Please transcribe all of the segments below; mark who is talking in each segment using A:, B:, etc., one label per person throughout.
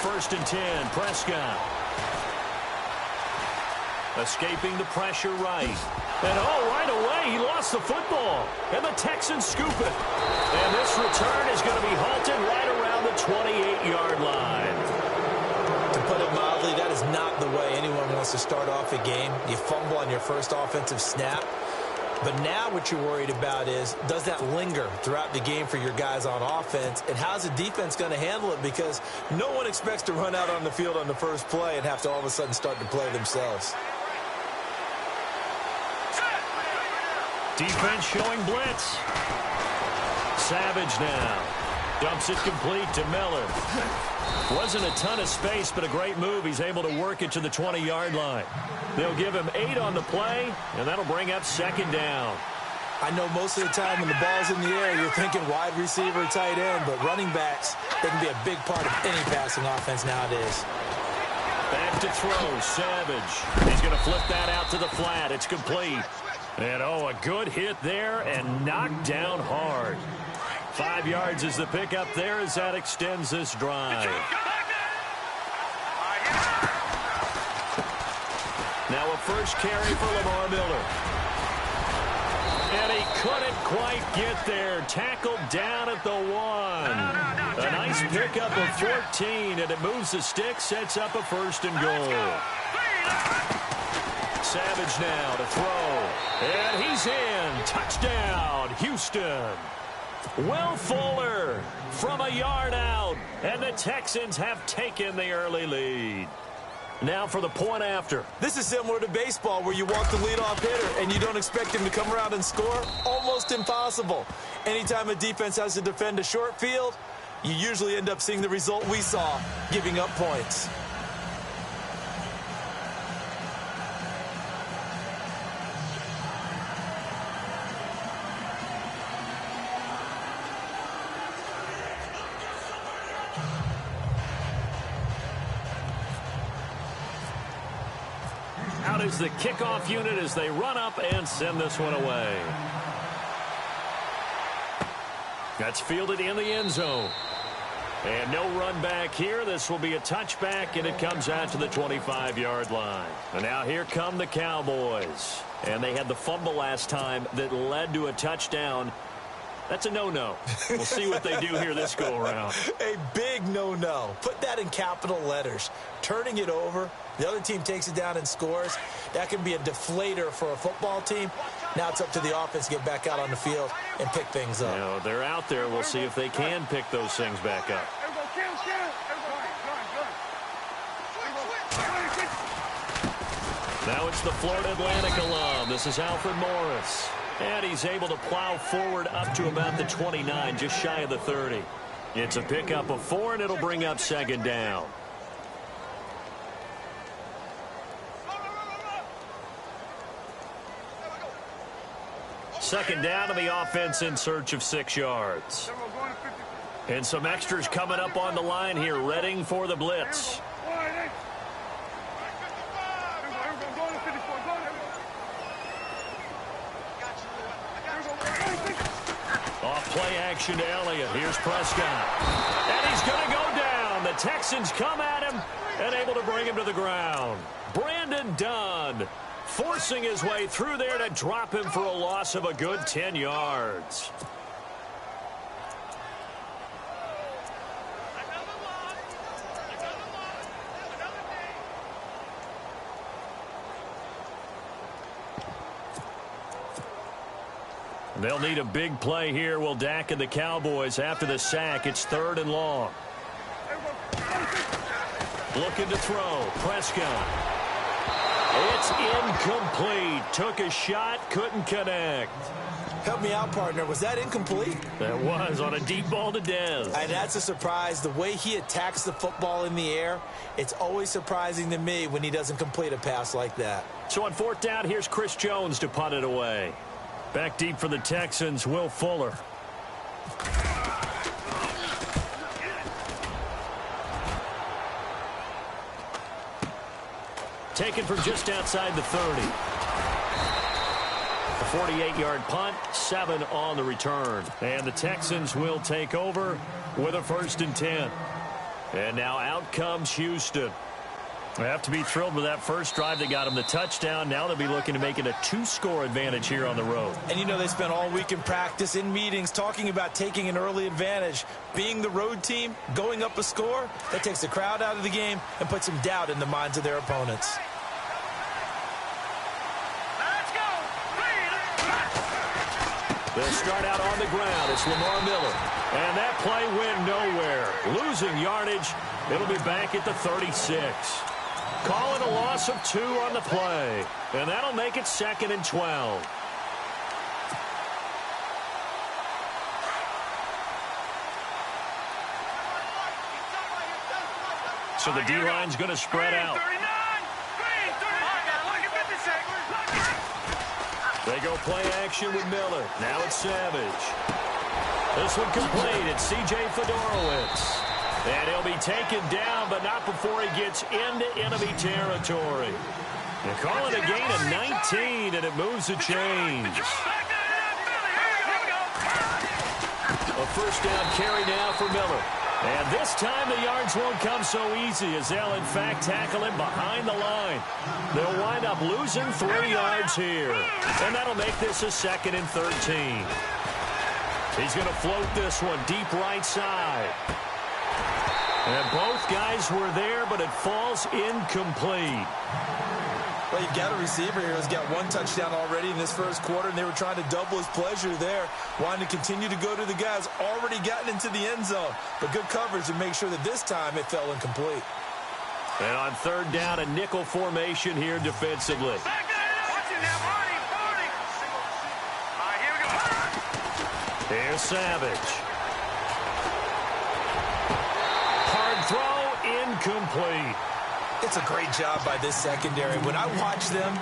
A: 1st and 10. Prescott. Escaping the pressure right. And, right away, he lost the football. And the Texans scoop it. And this return is going to be halted right around the 28-yard line.
B: To put it mildly, that is not the way anyone wants to start off a game. You fumble on your first offensive snap. But now what you're worried about is, does that linger throughout the game for your guys on offense? And how's the defense going to handle it? Because no one expects to run out on the field on the first play and have to all of a sudden start to play themselves.
A: Defense showing blitz. Savage now. Dumps it complete to Miller. Wasn't a ton of space, but a great move. He's able to work it to the 20-yard line. They'll give him 8 on the play, and that'll bring up 2nd down.
B: I know most of the time when the ball's in the air, you're thinking wide receiver, tight end, but running backs, they can be a big part of any passing offense nowadays.
A: Back to throw, Savage. He's going to flip that out to the flat. It's complete. And, a good hit there and knocked down hard. 5 yards is the pickup there as that extends this drive. Now a first carry for Lamar Miller. And he couldn't quite get there. Tackled down at the 1. A nice pickup of 14, and it moves the stick, sets up a 1st and goal. Savage now to throw. And he's in. Touchdown, Houston. Will Fuller from a yard out. And the Texans have taken the early lead. Now for the point after.
B: This is similar to baseball where you walk the leadoff hitter and you don't expect him to come around and score. Almost impossible. Anytime a defense has to defend a short field, you usually end up seeing the result we saw, giving up points.
A: Out is the kickoff unit as they run up and send this one away. That's fielded in the end zone. And no run back here. This will be a touchback, and it comes out to the 25-yard line. And now here come the Cowboys. And they had the fumble last time that led to a touchdown. That's a no-no. We'll see what they do here this go-around.
B: A big no-no. Put that in capital letters. Turning it over, the other team takes it down and scores. That can be a deflator for a football team. Now it's up to the offense to get back out on the field and pick things up.
A: Now, they're out there. We'll see if they can pick those things back up. Now it's the Florida Atlantic alum. This is Alfred Morris. And he's able to plow forward up to about the 29, just shy of the 30. It's a pickup of 4, and it'll bring up 2nd down. Second down to the offense in search of 6 yards. And some extras coming up on the line here, readying for the blitz. Off play action to Elliott. Here's Prescott. And he's going to go down. The Texans come at him and able to bring him to the ground. Brandon Dunn forcing his way through there to drop him for a loss of a good 10 yards. They'll need a big play here. Will Dak and the Cowboys after the sack. It's 3rd and long. Looking to throw. Prescott. It's incomplete. Took a shot, couldn't connect.
B: Help me out, partner. Was that incomplete?
A: That was on a deep ball to Dez.
B: And that's a surprise. The way he attacks the football in the air, it's always surprising to me when he doesn't complete a pass like that.
A: So on 4th down, here's Chris Jones to punt it away. Back deep for the Texans, Will Fuller. Taken from just outside the 30. A 48-yard punt, 7 on the return. And the Texans will take over with a 1st and 10. And now out comes Houston. They have to be thrilled with that first drive that got them the touchdown. Now they'll be looking to make it a 2-score advantage here on the road.
B: And you know they spent all week in practice, in meetings, talking about taking an early advantage. Being the road team, going up a score, that takes the crowd out of the game and puts some doubt in the minds of their opponents.
A: They'll start out on the ground. It's Lamar Miller. And that play went nowhere. Losing yardage. It'll be back at the 36. Call it a loss of 2 on the play. And that'll make it 2nd and 12. So the D-line's going to spread out. They go play action with Miller. Now it's Savage. This one complete. It's C.J. Fedorowicz. And he'll be taken down, but not before he gets into enemy territory. They call it a gain of 19, and it moves the chains. A first down carry now for Miller. And this time the yards won't come so easy as they'll, in fact, tackle him behind the line. They'll wind up losing 3 yards here. And that'll make this a 2nd and 13. He's going to float this one deep right side. And both guys were there, but it falls incomplete.
B: Well, you've got a receiver here who's got 1 touchdown already in this first quarter, and they were trying to double his pleasure there, wanting to continue to go to the guys already gotten into the end zone. But good coverage to make sure that this time it fell incomplete.
A: And on 3rd down, a nickel formation here defensively. Here's Savage. Hard throw, incomplete.
B: It's a great job by this secondary. When I watch them,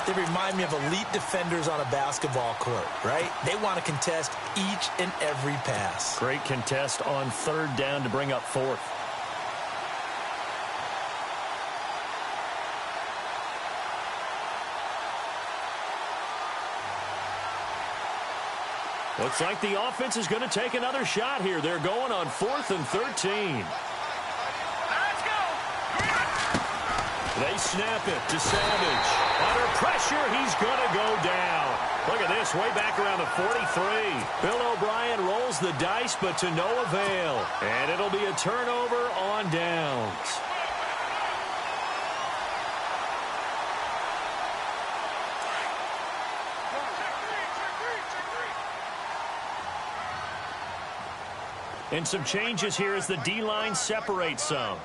B: they remind me of elite defenders on a basketball court, right? They want to contest each and every pass.
A: Great contest on 3rd down to bring up 4th. Looks like the offense is going to take another shot here. They're going on 4th and 13. They snap it to Savage. Under pressure, he's going to go down. Look at this, way back around the 43. Bill O'Brien rolls the dice, but to no avail. And it'll be a turnover on downs. And some changes here as the D-line separates some.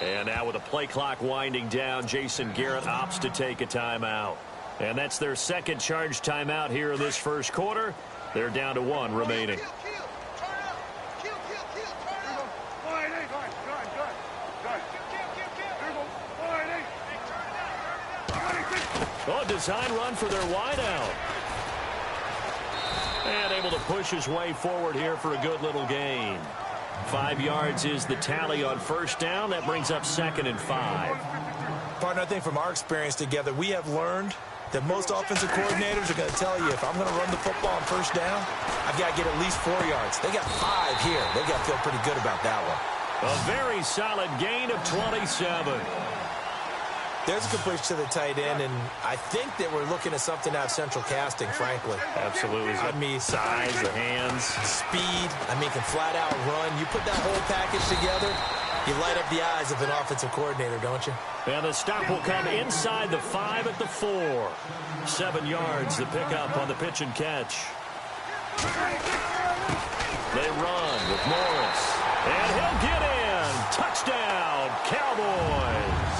A: And now with the play clock winding down, Jason Garrett opts to take a timeout. And that's their 2nd charge timeout here in this first quarter. They're down to 1 remaining. Oh, design run for their wideout. And able to push his way forward here for a good little gain. 5 yards is the tally on 1st down. That brings up 2nd and 5.
B: Partner, I think from our experience together, we have learned that most offensive coordinators are going to tell you, if I'm going to run the football on 1st down, I've got to get at least 4 yards. They got 5 here. They got to feel pretty good about that one.
A: A very solid gain of 27.
B: There's a good push to the tight end, and I think that we're looking at something out of central casting, frankly.
A: Absolutely.
B: I mean,
A: size, the hands.
B: Speed. I mean, can flat out run. You put that whole package together, you light up the eyes of an offensive coordinator, don't you?
A: And the stop will come inside the 5 at the 4. 7 yards, the pickup on the pitch and catch. They run with Morris. And he'll get in. Touchdown, Cowboys.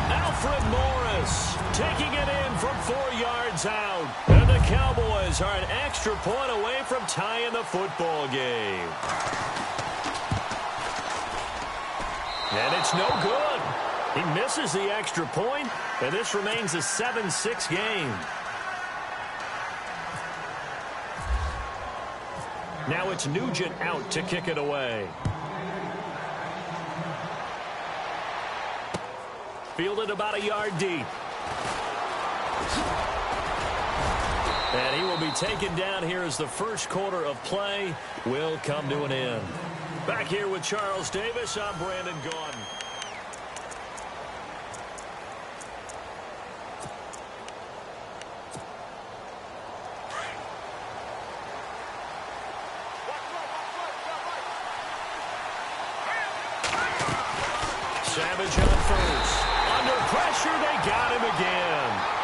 A: Alfred Morris taking it in from 4 yards out. And the Cowboys are an extra point away from tying the football game. And it's no good. He misses the extra point, and this remains a 7-6 game. Now it's Nugent out to kick it away. Fielded about a yard deep. And he will be taken down here as the first quarter of play will come to an end. Back here with Charles Davis, I'm Brandon Gaudin. Savage on first. Under pressure, they got him again.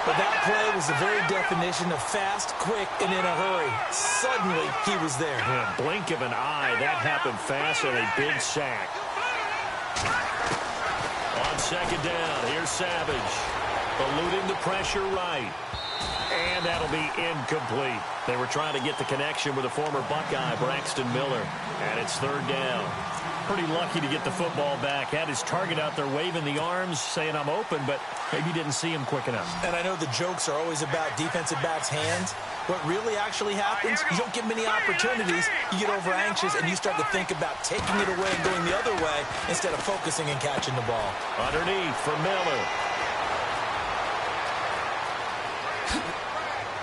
B: But that play was the very definition of fast, quick, and in a hurry. Suddenly, he was there.
A: Yeah, blink of an eye, that happened fast and a big sack. On second down, here's Savage. Eluding the pressure right. And that'll be incomplete. They were trying to get the connection with a former Buckeye, Braxton Miller. And it's third down. Pretty lucky to get the football back. Had his target out there waving the arms, saying I'm open, but maybe didn't see him quick enough.
B: And I know the jokes are always about defensive backs' hands. What really actually happens, you don't get many opportunities. You get over anxious, and you start to think about taking it away and going the other way instead of focusing and catching the ball.
A: Underneath for Miller.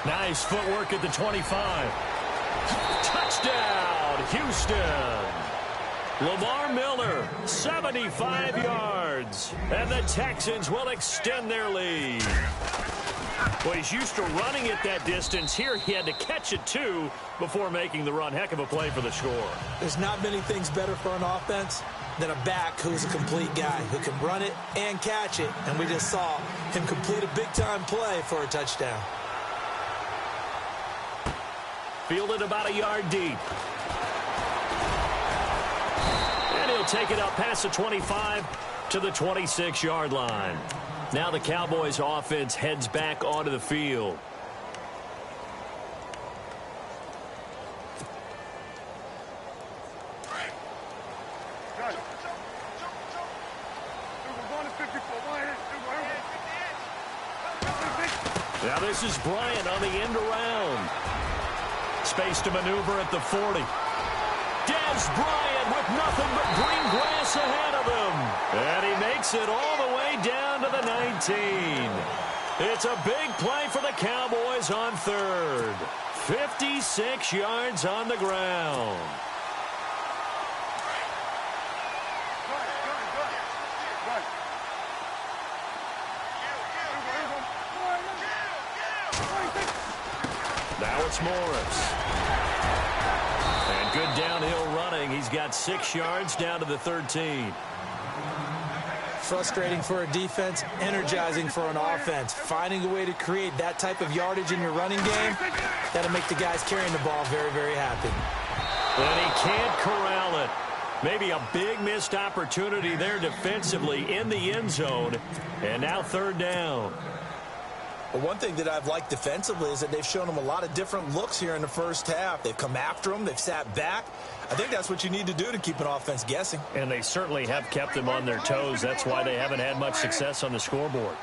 A: Nice footwork at the 25. Touchdown, Houston. Lamar Miller, 75 yards. And the Texans will extend their lead. Well, he's used to running it that distance. Here he had to catch it, too, before making the run. Heck of a play for the score.
B: There's not many things better for an offense than a back who's a complete guy who can run it and catch it. And we just saw him complete a big-time play for a touchdown.
A: Fielded about a yard deep. He'll take it up past the 25 to the 26-yard line. Now the Cowboys offense heads back onto the field. Now this is Bryant on the end around. Space to maneuver at the 40. Dez Bryant with nothing but green grass ahead of him. And he makes it all the way down to the 19. It's a big play for the Cowboys on third. 56 yards on the ground. Now it's Morris. And good downhill running. He's got 6 yards down to the 13.
B: Frustrating for a defense, energizing for an offense. Finding a way to create that type of yardage in your running game, that'll make the guys carrying the ball very, very happy.
A: And he can't corral it. Maybe a big missed opportunity there defensively in the end zone. And now third down.
B: Well, one thing that I've liked defensively is that they've shown them a lot of different looks here in the first half. They've come after them. They've sat back. I think that's what you need to do to keep an offense guessing.
A: And they certainly have kept them on their toes. That's why they haven't had much success on the scoreboard.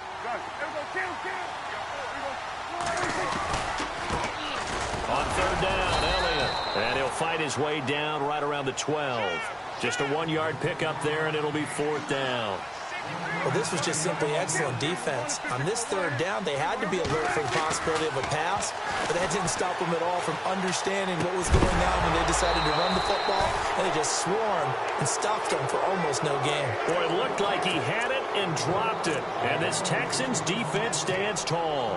A: On third down, Elliott. And he'll fight his way down right around the 12. Just a 1-yard pickup there, and it'll be fourth down.
B: Well, this was just simply excellent defense. On this third down, they had to be alert for the possibility of a pass, but that didn't stop them at all from understanding what was going on when they decided to run the football, and they just swarmed and stopped them for almost no gain.
A: Boy, it looked like he had it and dropped it, and this Texans defense stands tall.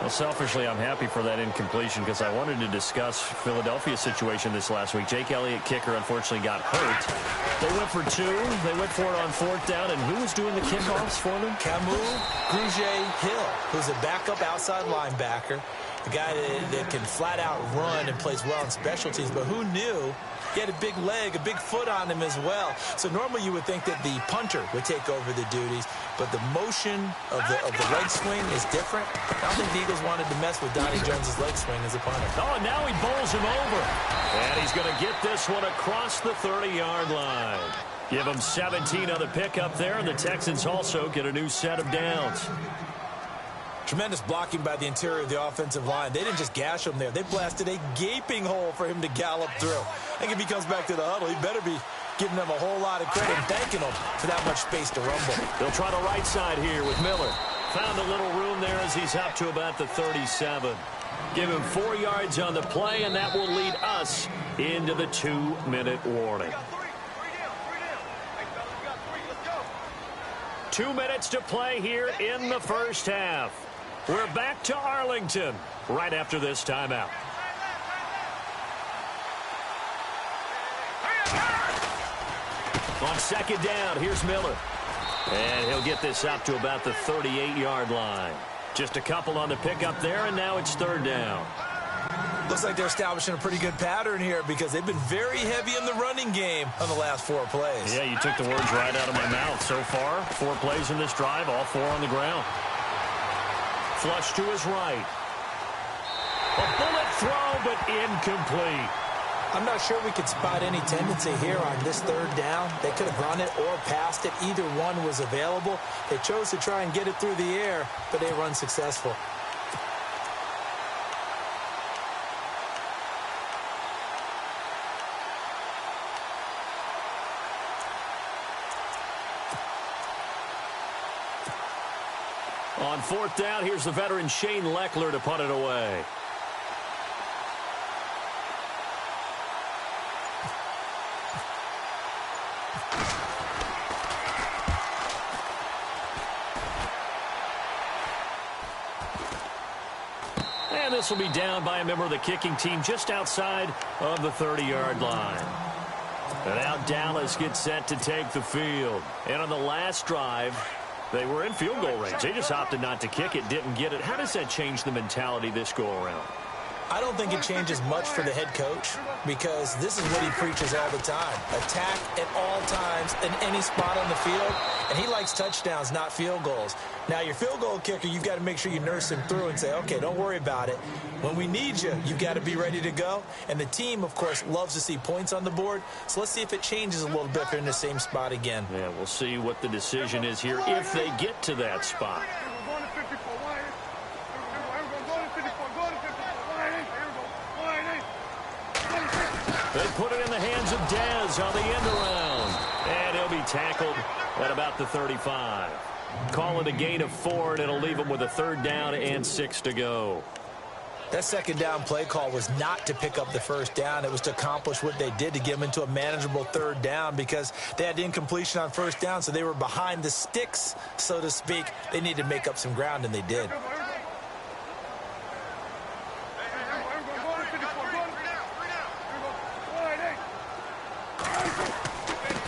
A: Well, selfishly, I'm happy for that incompletion because I wanted to discuss Philadelphia's situation this last week. Jake Elliott, kicker, unfortunately got hurt. They went for 2. They went for it on fourth down. And who was doing the kickoffs for them?
B: Camus Grugier-Hill, who's a backup outside linebacker, a guy that can flat out run and plays well in special teams. But who knew he had a big leg, a big foot on him as well. So normally you would think that the punter would take over the duties, but the motion of the leg swing is different. I don't think the Eagles wanted to mess with Donnie Jones' leg swing as a punter.
A: Oh, and now he bowls him over. And he's going to get this one across the 30-yard line. Give him 17 on the pickup there, and the Texans also get a new set of downs.
B: Tremendous blocking by the interior of the offensive line. They didn't just gash him there. They blasted a gaping hole for him to gallop through. I think if he comes back to the huddle, he better be giving them a whole lot of credit and thanking them for that much space to rumble.
A: They'll try the right side here with Miller. Found a little room there as he's up to about the 37. Give him 4 yards on the play, and that will lead us into the 2-minute warning. 2 minutes to play here in the first half. We're back to Arlington right after this timeout. On second down, here's Miller. And he'll get this up to about the 38-yard line. Just a couple on the pickup there, and now it's third down.
B: Looks like they're establishing a pretty good pattern here because they've been very heavy in the running game on the last 4 plays.
A: Yeah, you took the words right out of my mouth. So far, 4 plays in this drive, all 4 on the ground. Flush to his right. A bullet throw, but incomplete.
B: I'm not sure we could spot any tendency here on this third down. They could have run it or passed it. Either one was available. They chose to try and get it through the air, but they were unsuccessful.
A: On fourth down, here's the veteran Shane Leckler to punt it away. And this will be down by a member of the kicking team just outside of the 30-yard line. And now Dallas gets set to take the field. And on the last drive, they were in field goal range. They just opted not to kick it, didn't get it. How does that change the mentality this go-around?
B: I don't think it changes much for the head coach because this is what he preaches all the time. Attack at all times in any spot on the field, and he likes touchdowns, not field goals. Now, your field goal kicker, you've got to make sure you nurse him through and say, okay, don't worry about it. When we need you, you've got to be ready to go. And the team, of course, loves to see points on the board. So let's see if it changes a little bit if they're in the same spot again.
A: Yeah, we'll see what the decision is here if they get to that spot. They put it in the hands of Dez on the end around. And he'll be tackled at about the 35. Call it a gain of 4, and it'll leave him with a third down and 6 to go.
B: That second down play call was not to pick up the first down. It was to accomplish what they did to get them into a manageable third down because they had incompletion on first down, so they were behind the sticks, so to speak. They needed to make up some ground, and they did.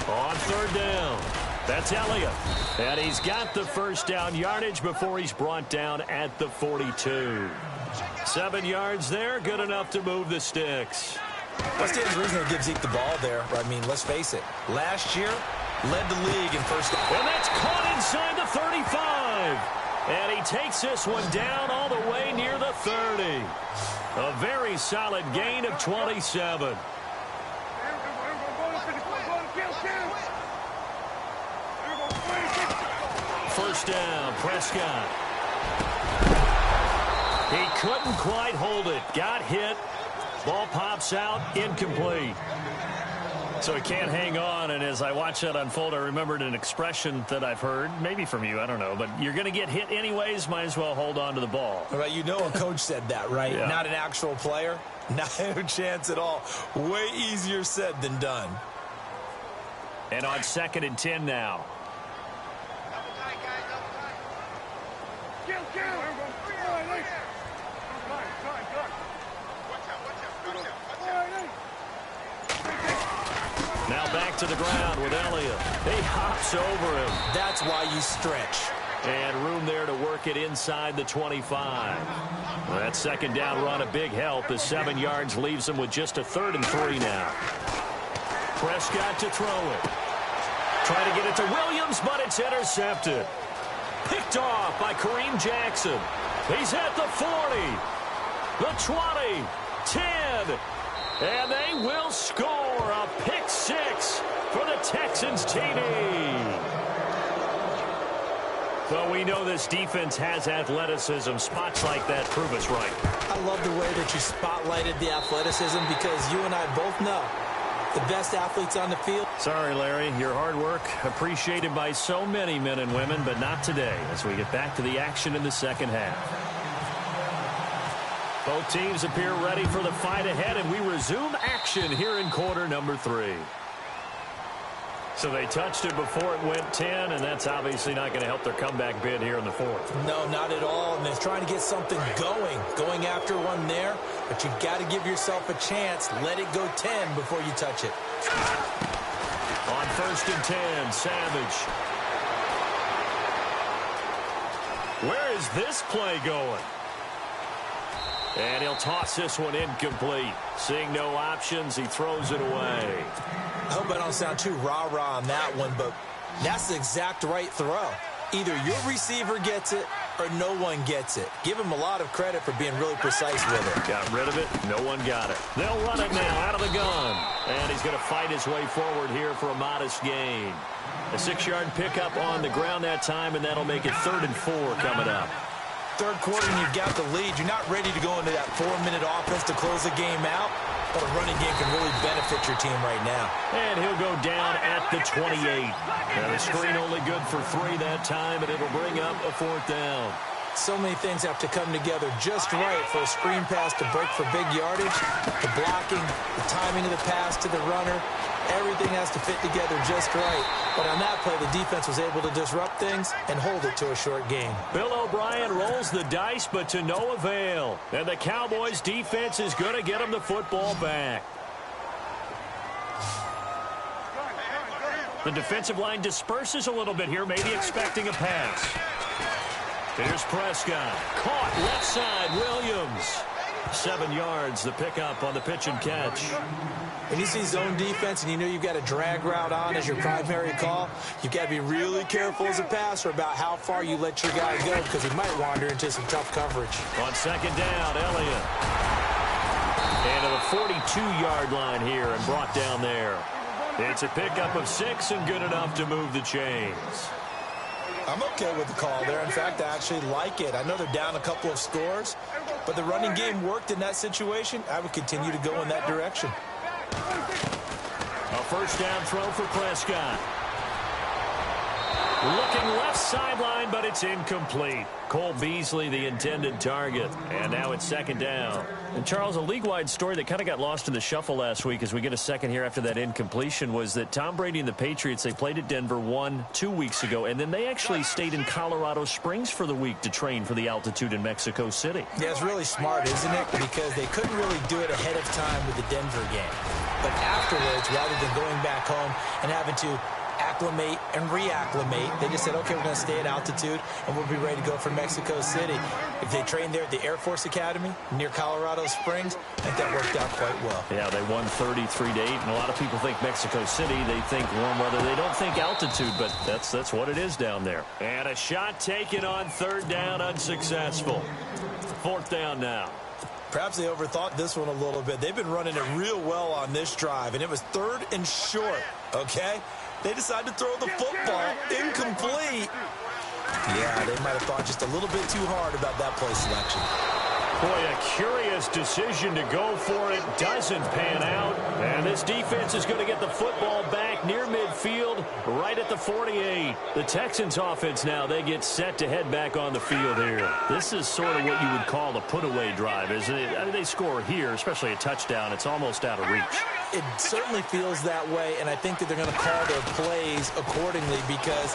A: On third down, that's Elliott. And he's got the first down yardage before he's brought down at the 42. 7 yards there, good enough to move the sticks.
B: What stands to reason to give Zeke the ball there? I mean, let's face it. Last year, led the league in first down.
A: And that's caught inside the 35. And he takes this one down all the way near the 30. A very solid gain of 27. First down, Prescott. He couldn't quite hold it. Got hit. Ball pops out, incomplete. So he can't hang on, and as I watched that unfold, I remembered an expression that I've heard, maybe from you, I don't know, but you're going to get hit anyways, might as well hold on to the ball.
B: Right, you know a coach said that, right?
A: Yeah.
B: Not an actual player. Not a chance at all. Way easier said than done.
A: And on 2nd and 10 now. Now back to the ground with Elliott. He hops over him.
B: That's why you stretch.
A: And room there to work it inside the 25. Well, that second down run a big help as 7 yards leaves him with just a 3rd and 3 now. Prescott to throw it. Trying to get it to Williams, but it's intercepted. Picked off by Kareem Jackson. He's at the 40, the 20, 10, and they will score a pick 6 for the Texans TD. Well, we know this defense has athleticism. Spots like that prove us right.
B: I love the way that you spotlighted the athleticism because you and I both know the best athletes on the field.
A: Sorry, Larry. Your hard work appreciated by so many men and women, but not today as we get back to the action in the second half. Both teams appear ready for the fight ahead, and we resume action here in quarter number 3. So they touched it before it went 10, and that's obviously not going to help their comeback bid here in the fourth.
B: No, not at all. And they're trying to get something going after one there. But you got to give yourself a chance. Let it go 10 before you touch it.
A: On 1st and 10, Savage. Where is this play going? And he'll toss this one incomplete. Seeing no options, he throws it away.
B: I hope I don't sound too rah-rah on that one, but that's the exact right throw. Either your receiver gets it or no one gets it. Give him a lot of credit for being really precise with it.
A: Got rid of it. No one got it. They'll run it now out of the gun. And he's going to fight his way forward here for a modest gain. A 6-yard pickup on the ground that time, and that'll make it 3rd and 4 coming up.
B: Third quarter, and you've got the lead. You're not ready to go into that 4-minute offense to close the game out, but a running game can really benefit your team right now.
A: And he'll go down at the 28. Now the screen only good for 3 that time, and it'll bring up a 4th down.
B: So many things have to come together just right for a screen pass to break for big yardage. The blocking, the timing of the pass to the runner, everything has to fit together just right. But on that play, the defense was able to disrupt things and hold it to a short gain.
A: Bill O'Brien rolls the dice, but to no avail. And the Cowboys' defense is going to get them the football back. The defensive line disperses a little bit here, maybe expecting a pass. Here's Prescott. Caught left side, Williams. 7 yards, the pickup on the pitch and catch.
B: When you see zone defense and you know you've got a drag route on as your primary call, you've got to be really careful as a passer about how far you let your guy go because he might wander into some tough coverage.
A: On 2nd down, Elliott. And to the 42-yard line here and brought down there. It's a pickup of 6 and good enough to move the chains.
B: I'm okay with the call there. In fact, I actually like it. I know they're down a couple of scores, but the running game worked in that situation. I would continue to go in that direction.
A: A 1st down throw for Prescott. Looking left sideline, but it's incomplete. Cole Beasley, the intended target. And now it's 2nd down. And, Charles, a league-wide story that kind of got lost in the shuffle last week as we get a second here after that incompletion was that Tom Brady and the Patriots, they played at Denver 2 weeks ago, and then they actually stayed in Colorado Springs for the week to train for the altitude in Mexico City.
B: Yeah, it's really smart, isn't it? Because they couldn't really do it ahead of time with the Denver game. But afterwards, rather than going back home and having to acclimate and reacclimate, they just said, okay, we're going to stay at altitude and we'll be ready to go for Mexico City. If they trained there at the Air Force Academy near Colorado Springs, I think that worked out quite well.
A: Yeah, they won 33-8, and a lot of people think Mexico City, they think warm weather, they don't think altitude, but that's what it is down there. And a shot taken on 3rd down, unsuccessful. 4th down now.
B: Perhaps they overthought this one a little bit. They've been running it real well on this drive, and it was 3rd and short, okay? They decided to throw the football incomplete. Yeah, they might have thought just a little bit too hard about that play selection.
A: Boy, a curious decision to go for it. Doesn't pan out. And this defense is going to get the football back near midfield, right at the 48. The Texans offense now, they get set to head back on the field here. This is sort of what you would call a put-away drive, isn't it? I mean, they score here, especially a touchdown. It's almost out of reach.
B: It certainly feels that way, and I think that they're going to call their plays accordingly because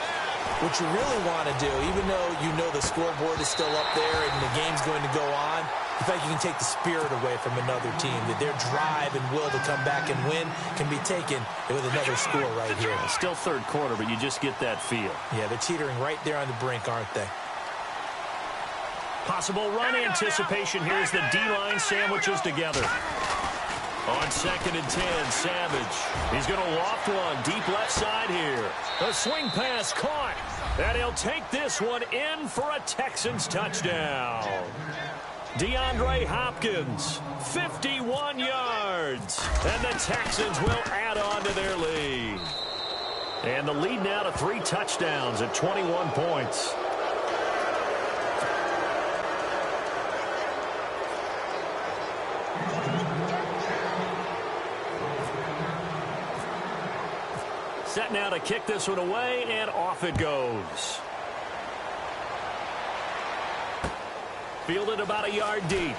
B: what you really want to do, even though you know the scoreboard is still up there and the game's going to go on, in fact, you can take the spirit away from another team, that their drive and will to come back and win can be taken with another score right here.
A: It's still 3rd quarter, but you just get that feel.
B: Yeah, they're teetering right there on the brink, aren't they?
A: Possible run anticipation. Here's the D-line sandwiches together. On 2nd and 10, Savage. He's going to loft one deep left side here. A swing pass caught. And he'll take this one in for a Texans touchdown. DeAndre Hopkins, 51 yards. And the Texans will add on to their lead. And the lead now to 3 touchdowns at 21 points. Set now to kick this one away, and off it goes. Fielded about a yard deep.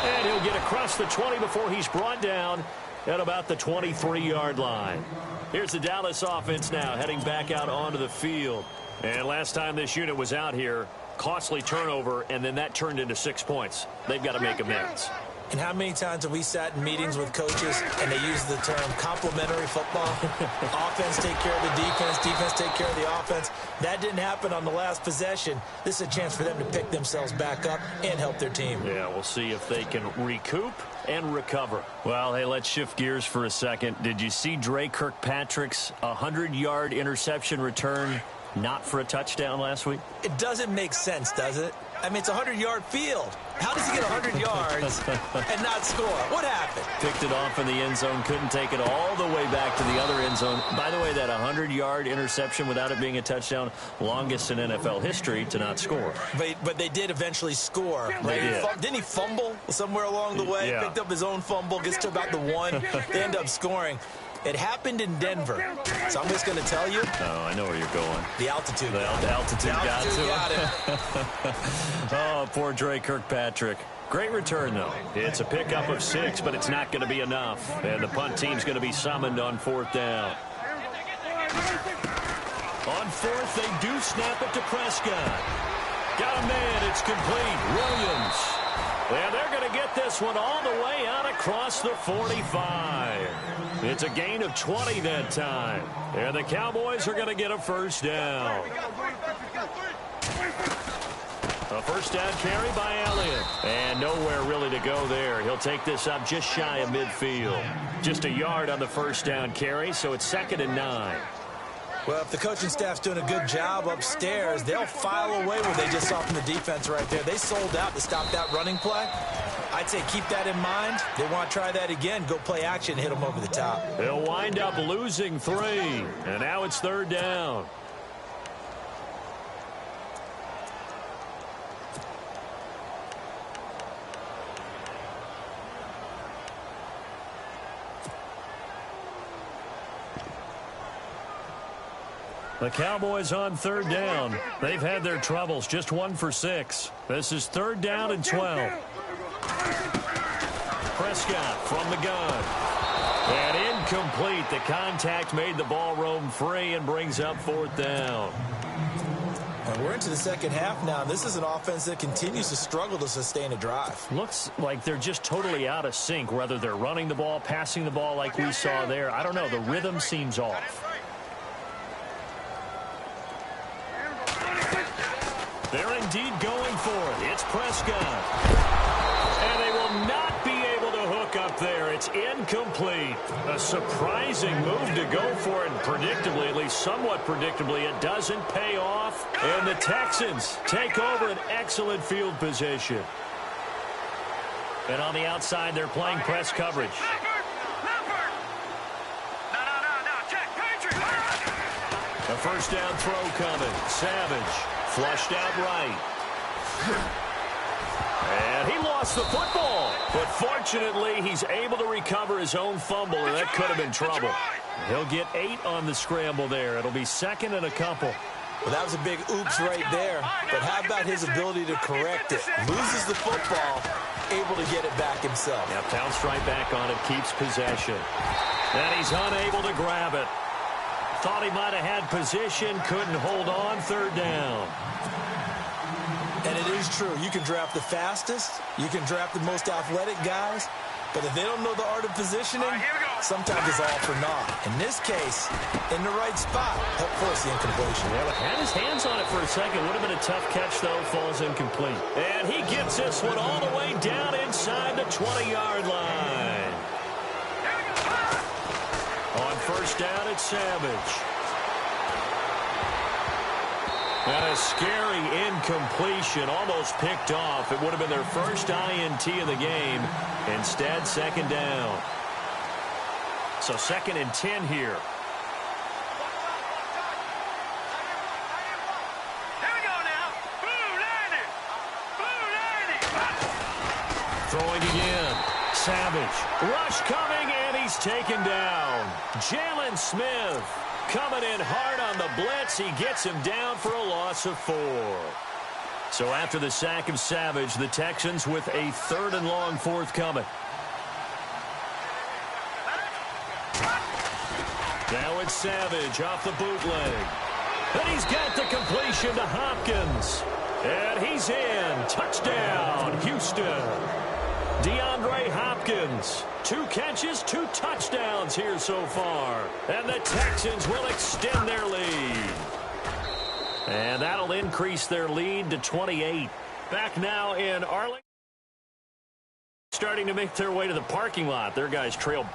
A: And he'll get across the 20 before he's brought down at about the 23-yard line. Here's the Dallas offense now heading back out onto the field. And last time this unit was out here, costly turnover, and then that turned into 6 points. They've got to make amends.
B: And how many times have we sat in meetings with coaches and they use the term complementary football? Offense take care of the defense, defense take care of the offense. That didn't happen on the last possession. This is a chance for them to pick themselves back up and help their team.
A: Yeah, we'll see if they can recoup and recover. Well, hey, let's shift gears for a second. Did you see Dre Kirkpatrick's 100-yard interception return not for a touchdown last week?
B: It doesn't make sense, does it? I mean, it's a 100-yard field. How does he get 100 yards and not score? What happened?
A: Picked it off in the end zone, couldn't take it all the way back to the other end zone. By the way, that 100-yard interception without it being a touchdown, longest in NFL history to not score.
B: But they did eventually score. Right?
A: They did.
B: Didn't he fumble somewhere along the way?
A: Yeah.
B: Picked up his own fumble, gets to about the 1. They end up scoring. It happened in Denver. So I'm just going to tell you.
A: Oh, I know where you're going.
B: The altitude.
A: The altitude got to
B: him.
A: Oh, poor Dre Kirkpatrick. Great return, though. It's a pickup of 6, but it's not going to be enough. And the punt team's going to be summoned on 4th down. On 4th, they do snap it to Prescott. Got a man. It's complete. Williams. And they're going to get this one all the way out across the 45. It's a gain of 20 that time. And the Cowboys are going to get a 1st down. A 1st down carry by Elliott. And nowhere really to go there. He'll take this up just shy of midfield. Just a yard on the 1st down carry, so it's 2nd and 9.
B: Well, if the coaching staff's doing a good job upstairs, they'll file away what they just saw from the defense right there. They sold out to stop that running play. I'd say keep that in mind. They want to try that again. Go play action, hit them over the top.
A: They'll wind up losing 3. And now it's 3rd down. The Cowboys on 3rd down. They've had their troubles. Just 1 for 6. This is 3rd down and 12. Prescott from the gun. And incomplete. The contact made the ball roam free and brings up 4th down.
B: And we're into the second half now. This is an offense that continues to struggle to sustain a drive.
A: Looks like they're just totally out of sync, whether they're running the ball, passing the ball like we saw there. I don't know. The rhythm seems off. They're indeed going for it. It's Prescott. And they will not be able to hook up there. It's incomplete. A surprising move to go for it. And predictably, at least somewhat predictably, it doesn't pay off. And the Texans take over an excellent field position. And on the outside, they're playing press coverage. A 1st down throw coming. Savage. Flushed out right. And he lost the football. But fortunately, he's able to recover his own fumble, and that could have been trouble. He'll get 8 on the scramble there. It'll be 2nd and a couple.
B: Well, that was a big oops right there. But how about his ability to correct it? Loses the football, able to get it back himself.
A: Now pounced right back on it, keeps possession. And he's unable to grab it. Thought he might have had position, couldn't hold on. 3rd down.
B: And it is true. You can draft the fastest. You can draft the most athletic guys. But if they don't know the art of positioning, sometimes it's all for naught. In this case, in the right spot, help force the incompletion.
A: Yeah, but had his hands on it for a second. Would have been a tough catch, though. Falls incomplete. And he gets this one all the way down inside the 20-yard line. On 1st down, it's Savage. And a scary incompletion, almost picked off. It would have been their first INT of the game. Instead, 2nd down. So 2nd and 10 here. Throwing again. Savage. Rush coming, and he's taken down. Jalen Smith coming in hard on the blitz. He gets him down for a loss of 4. So after the sack of Savage, the Texans with a 3rd and long forthcoming. Now it's Savage off the bootleg. And he's got the completion to Hopkins. And he's in. Touchdown, Houston. DeAndre Hopkins. 2 catches, 2 touchdowns here so far. And the Texans will extend their lead. And that'll increase their lead to 28. Back now in Arlington. Starting to make their way to the parking lot. Their guys trail